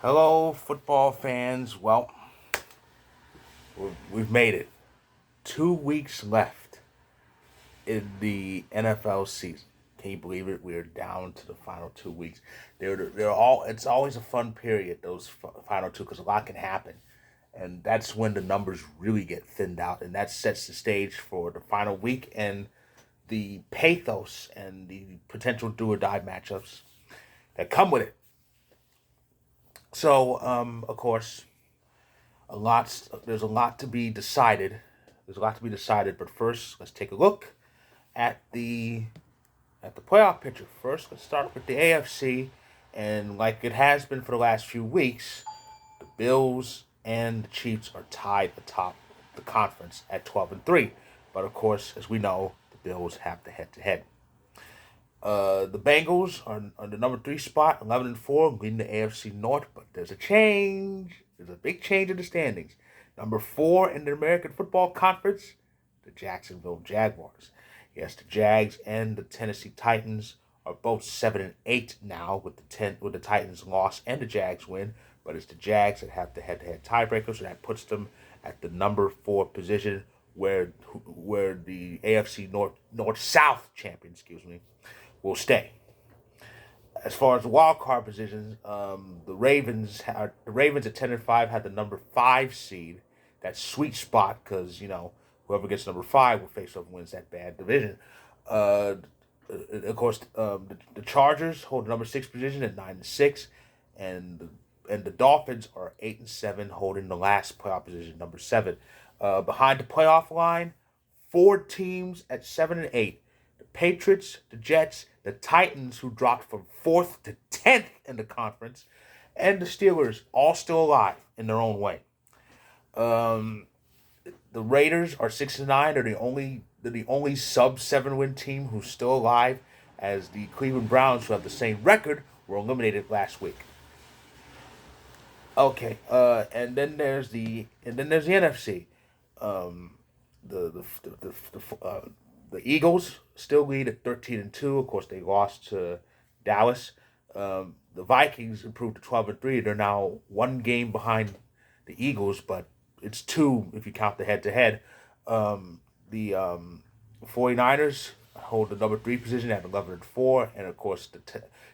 Hello, football fans. Well, we've made it. 2 weeks left in the NFL season. Can you believe it? We're down to the final 2 weeks. They're all. It's always a fun period. Those final two, because a lot can happen, and that's when the numbers really get thinned out, and that sets the stage for the final week and the pathos and the potential do or die matchups that come with it. So, of course, there's a lot to be decided. There's a lot to be decided, but first let's take a look at the playoff picture. First, let's start with the AFC, and like it has been for the last few weeks, the Bills and the Chiefs are tied atop the conference at 12-3. But of course, as we know, the Bills have the head-to-head. The Bengals are on the number three spot, 11-4, leading the AFC North. But there's a change. There's a big change in the standings. Number four in the American Football Conference, the Jacksonville Jaguars. Yes, the Jags and the Tennessee Titans are both 7-8 now, with the Titans loss and the Jags win. But it's the Jags that have the head-to-head tiebreaker, so that puts them at the number four position, where the AFC North South champion, will stay. As far as the wild card positions, the Ravens at 10-5 had the number five seed. That sweet spot, because whoever gets number five will face whoever wins that bad division. Of course, the Chargers hold the number six position at 9-6, and the Dolphins are 8-7, holding the last playoff position, number seven. Behind the playoff line, four teams at 7-8. The Patriots, the Jets, the Titans, who dropped from fourth to 10th in the conference, and the Steelers, all still alive in their own way. Um, the Raiders are 6-9. They're the only sub 7 win team who's still alive, as the Cleveland Browns, who have the same record, were eliminated last week. Okay, and then there's the NFC. Um, the Eagles still lead at 13-2. Of course, they lost to Dallas. The Vikings improved to 12-3. They're now one game behind the Eagles, but it's two if you count the head-to-head. The 49ers hold the number three position at 11-4, and of course the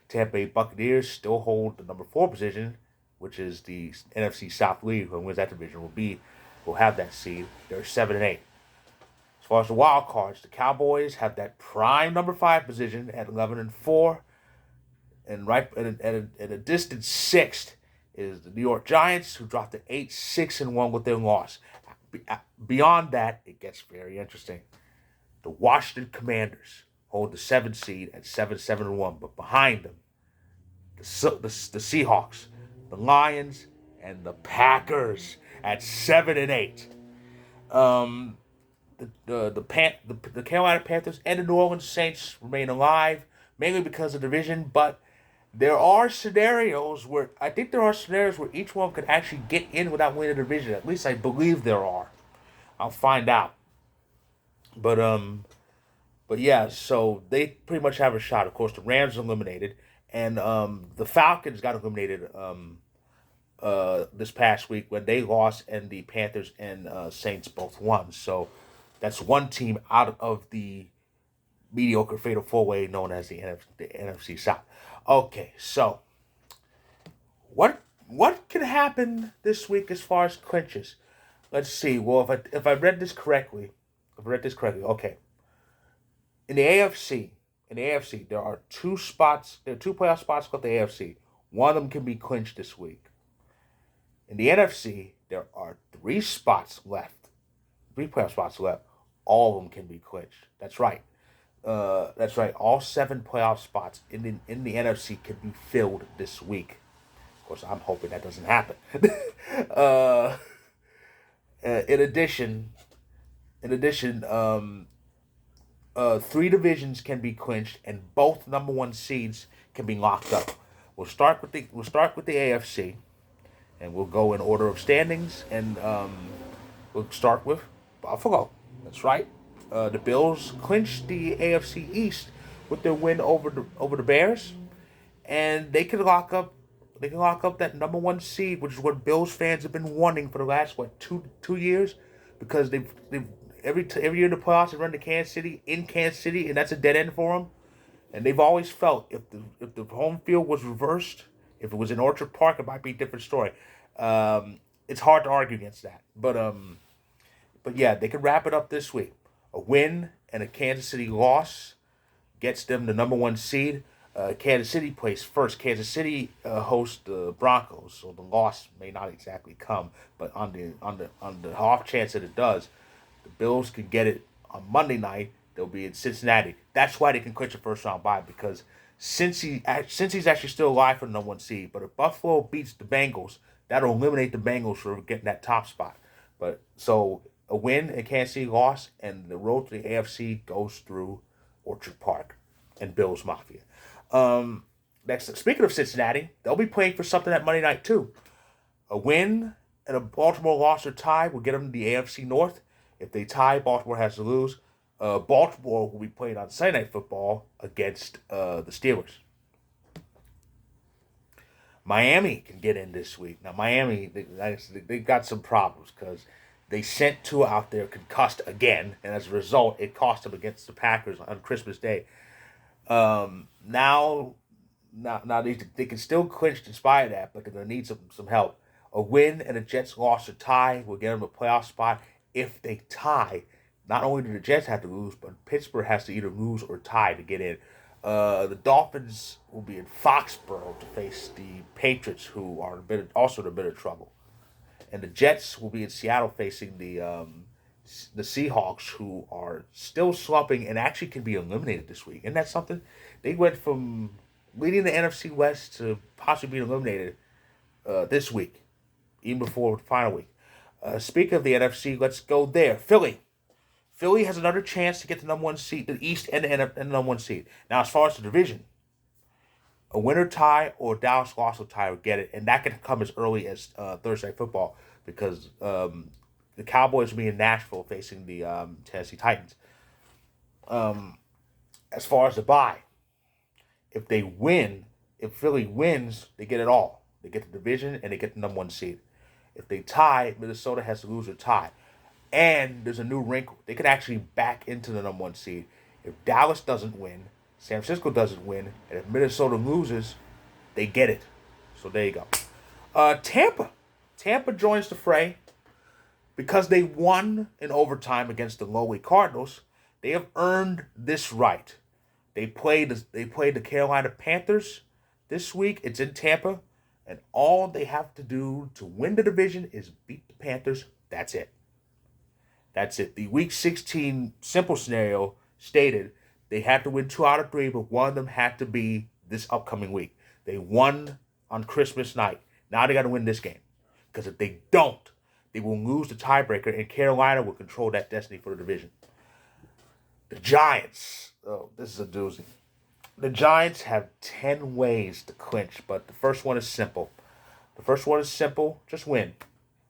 Tampa Bay Buccaneers still hold the number four position, which is the NFC South lead. Who wins that division will have that seed. They're 7-8. As far as the wild cards, the Cowboys have that prime number five position at 11-4, and right at a distant sixth is the New York Giants, who dropped to 8-6-1 with their loss. Beyond that, it gets very interesting. The Washington Commanders hold the seventh seed at 7-7-1, but behind them, the Seahawks, the Lions, and the Packers at 7-8. Um, the Carolina Panthers and the New Orleans Saints remain alive, mainly because of division. But I think there are scenarios where each one could actually get in without winning the division. At least I believe there are. I'll find out. But yeah. So they pretty much have a shot. Of course, the Rams are eliminated, and the Falcons got eliminated this past week when they lost, and the Panthers and Saints both won. So that's one team out of the mediocre fatal four-way known as the NFC South. Okay, so what can happen this week as far as clinches? Let's see. Well, if I read this correctly, okay. In the AFC, there are two spots. There are two playoff spots left in the AFC. One of them can be clinched this week. In the NFC, there are three playoff spots left. All of them can be clinched. That's right. That's right. All seven playoff spots in the NFC can be filled this week. Of course, I'm hoping that doesn't happen. uh, in addition, three divisions can be clinched, and both number one seeds can be locked up. We'll start with the AFC, and we'll go in order of standings, and we'll start with Buffalo. That's right. The Bills clinched the AFC East with their win over the Bears, and they could lock up They can lock up that number one seed, which is what Bills fans have been wanting for the last two years, because they've every year in the playoffs they run to Kansas City in Kansas City, and that's a dead end for them. And they've always felt if the home field was reversed, if it was in Orchard Park, it might be a different story. It's hard to argue against that, but yeah, they could wrap it up this week. A win and a Kansas City loss gets them the number one seed. Kansas City plays first. Kansas City hosts the Broncos, so the loss may not exactly come. But on the off chance that it does, the Bills could get it on Monday night. They'll be in Cincinnati. That's why they can clinch a first round bye, because since he's actually still alive for the number one seed. But if Buffalo beats the Bengals, that'll eliminate the Bengals from getting that top spot. But so a win and Kansas City loss, and the road to the AFC goes through Orchard Park and Bills Mafia. Next, speaking of Cincinnati, they'll be playing for something that Monday night too. A win and a Baltimore loss or tie will get them to the AFC North. If they tie, Baltimore has to lose. Baltimore will be playing on Sunday Night Football against the Steelers. Miami can get in this week. Now, Miami, they got some problems because they sent Tua out there concussed again, and as a result, it cost them against the Packers on Christmas Day. Now they can still clinch despite that, but they're going to need some help. A win and a Jets loss or tie will get them a playoff spot. If they tie, not only do the Jets have to lose, but Pittsburgh has to either lose or tie to get in. The Dolphins will be in Foxborough to face the Patriots, who are also in a bit of trouble. And the Jets will be in Seattle facing the Seahawks, who are still slumping and actually can be eliminated this week. Isn't that something? They went from leading the NFC West to possibly being eliminated this week, even before the final week. Speaking of the NFC, let's go there. Philly. Philly has another chance to get the number one seed, the East and the number one seed. Now, as far as the division, a winner tie or Dallas loss or tie will get it, and that can come as early as Thursday Night Football, because the Cowboys will be in Nashville facing the Tennessee Titans. As far as the bye, if Philly wins, they get it all. They get the division and they get the number one seed. If they tie, Minnesota has to lose or tie. And there's a new wrinkle. They could actually back into the number one seed. If Dallas doesn't win, San Francisco doesn't win, and if Minnesota loses, they get it. So there you go. Tampa. Tampa joins the fray. Because they won in overtime against the lowly Cardinals, they have earned this right. They played the Carolina Panthers this week. It's in Tampa. And all they have to do to win the division is beat the Panthers. That's it. That's it. The Week 16 simple scenario stated they had to win 2 out of 3, but one of them had to be this upcoming week. They won on Christmas night. Now they got to win this game. Because if they don't, they will lose the tiebreaker, and Carolina will control that destiny for the division. The Giants. Oh, this is a doozy. The Giants have 10 ways to clinch, but the first one is simple. Just win.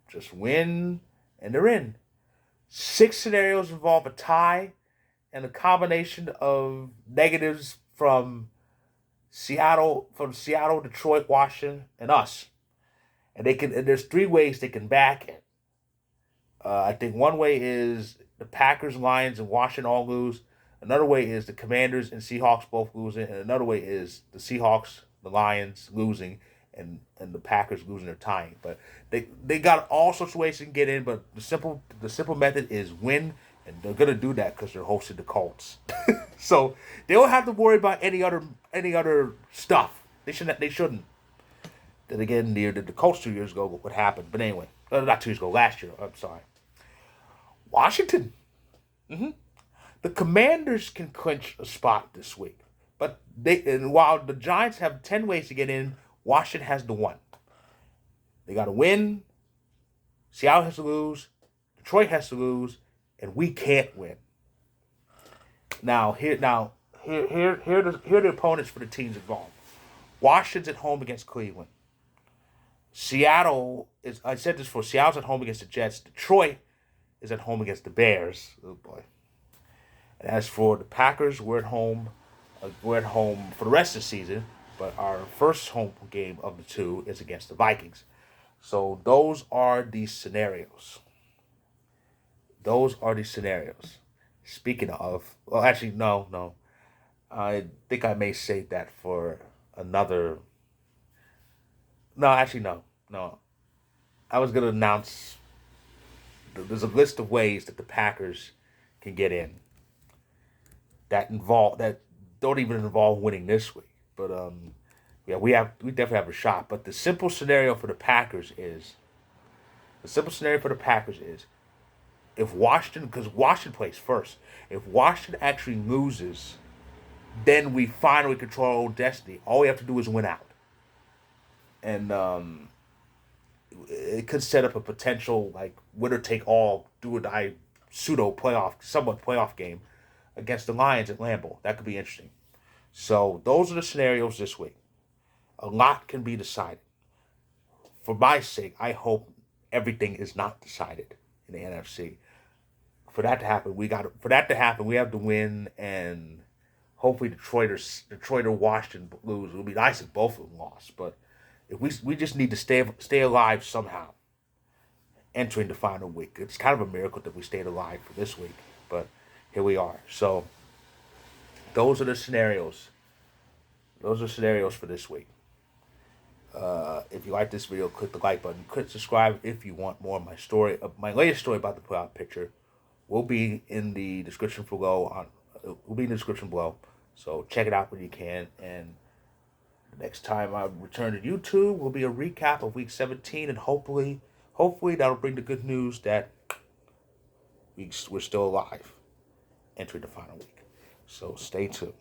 Just win, and they're in. 6 scenarios involve a tie and a combination of negatives from Seattle, Detroit, Washington, and us. And there's 3 ways they can back it. I think one way is the Packers, Lions, and Washington all lose. Another way is the Commanders and Seahawks both losing. And another way is the Seahawks, the Lions losing, and the Packers losing or tying. But they got all sorts of ways to get in, but the simple method is win, and they're gonna do that because they're hosting the Colts. So they don't have to worry about any other stuff. They shouldn't. Then again, the Colts 2 years ago, what happened? But anyway, not 2 years ago, last year. I'm sorry. Washington. The Commanders can clinch a spot this week, but while the Giants have 10 ways to get in, Washington has the 1. They got to win. Seattle has to lose. Detroit has to lose, and we can't win. Here are the opponents for the teams involved. Washington's at home against Cleveland. Seattle's at home against the Jets. Detroit is at home against the Bears. Oh boy. And as for the Packers, we're at home for the rest of the season but our first home game of the two is against the Vikings. So those are the scenarios. Those are the scenarios. Speaking of, well, actually, no, no. I think I may save that for another. No, actually, no, no. I was gonna announce. There's a list of ways that the Packers can get in that don't even involve winning this week. But yeah, we definitely have a shot. But the simple scenario for the Packers is if Washington, because Washington plays first, if Washington actually loses, then we finally control our own destiny. All we have to do is win out, and it could set up a potential like winner take all, do or die pseudo playoff, somewhat playoff game against the Lions at Lambeau. That could be interesting. So those are the scenarios this week. A lot can be decided. For my sake, I hope everything is not decided in the NFC. For that to happen, we have to win, and hopefully Detroit or Washington lose. It would be nice if both of them lost, but if we just need to stay alive somehow entering the final week. It's kind of a miracle that we stayed alive for this week, but here we are. So those are the scenarios. Those are scenarios for this week. If you like this video, click the like button. Click subscribe if you want more of my story. My latest story about the playoff picture will be in the description below. Will be in the description below. So check it out when you can. And the next time I return to YouTube will be a recap of Week 17, and hopefully that'll bring the good news that we're still alive entering the final week. So stay tuned.